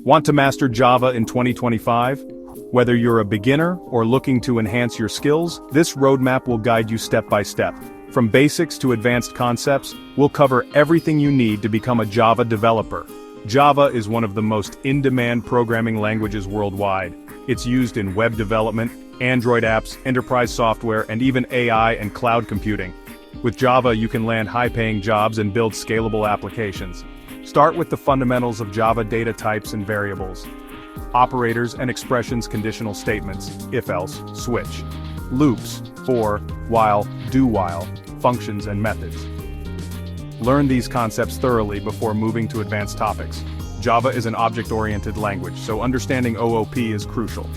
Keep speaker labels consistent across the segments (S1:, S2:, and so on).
S1: Want to master Java in 2025? Whether you're a beginner or looking to enhance your skills, this roadmap will guide you step by step. From basics to advanced concepts, we'll cover everything you need to become a Java developer. Java is one of the most in-demand programming languages worldwide. It's used in web development, Android apps, enterprise software, and even AI and cloud computing. With Java, you can land high-paying jobs and build scalable applications. Start with the fundamentals of Java data types and variables. Operators and expressions, conditional statements, if-else, switch. Loops, for, while, do-while, functions and methods. Learn these concepts thoroughly before moving to advanced topics. Java is an object-oriented language, so understanding OOP is crucial.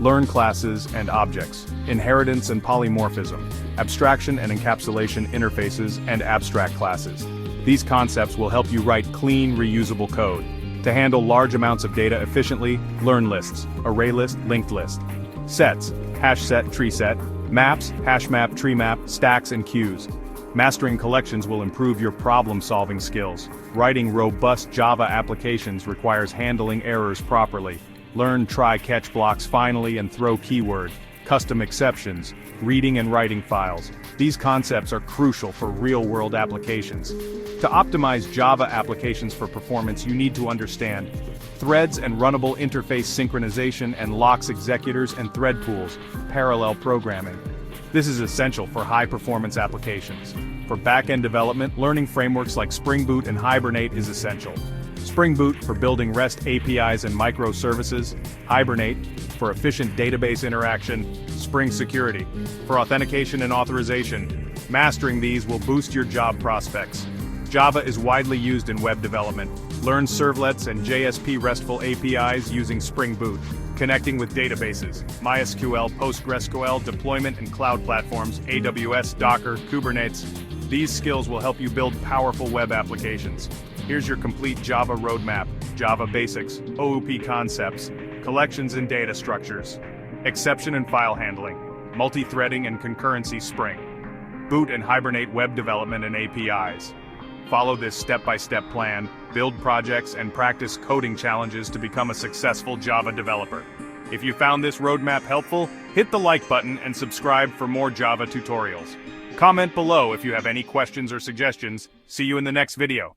S1: Learn classes and objects, inheritance and polymorphism, abstraction and encapsulation interfaces, and abstract classes. These concepts will help you write clean, reusable code. To handle large amounts of data efficiently, learn lists, array list, linked list. Sets, hash set, tree set, maps, hash map, tree map, stacks and queues. Mastering collections will improve your problem-solving skills. Writing robust Java applications requires handling errors properly. Learn try-catch blocks finally and throw keyword, custom exceptions, reading and writing files. These concepts are crucial for real-world applications. To optimize Java applications for performance, you need to understand threads and runnable interface synchronization and locks executors and thread pools, parallel programming. This is essential for high-performance applications. For back-end development, learning frameworks like Spring Boot and Hibernate is essential. Spring Boot for building REST APIs and microservices, Hibernate for efficient database interaction, Spring Security for authentication and authorization. Mastering these will boost your job prospects. Java is widely used in web development. Learn servlets and JSP RESTful APIs using Spring Boot, connecting with databases, MySQL, PostgreSQL, deployment and cloud platforms, AWS, Docker, Kubernetes. These skills will help you build powerful web applications. Here's your complete Java roadmap: Java basics, OOP concepts, collections and data structures, exception and file handling, multi-threading and concurrency Spring, Boot and Hibernate web development and APIs. Follow this step-by-step plan, build projects and practice coding challenges to become a successful Java developer. If you found this roadmap helpful, hit the like button and subscribe for more Java tutorials. Comment below if you have any questions or suggestions. See you in the next video.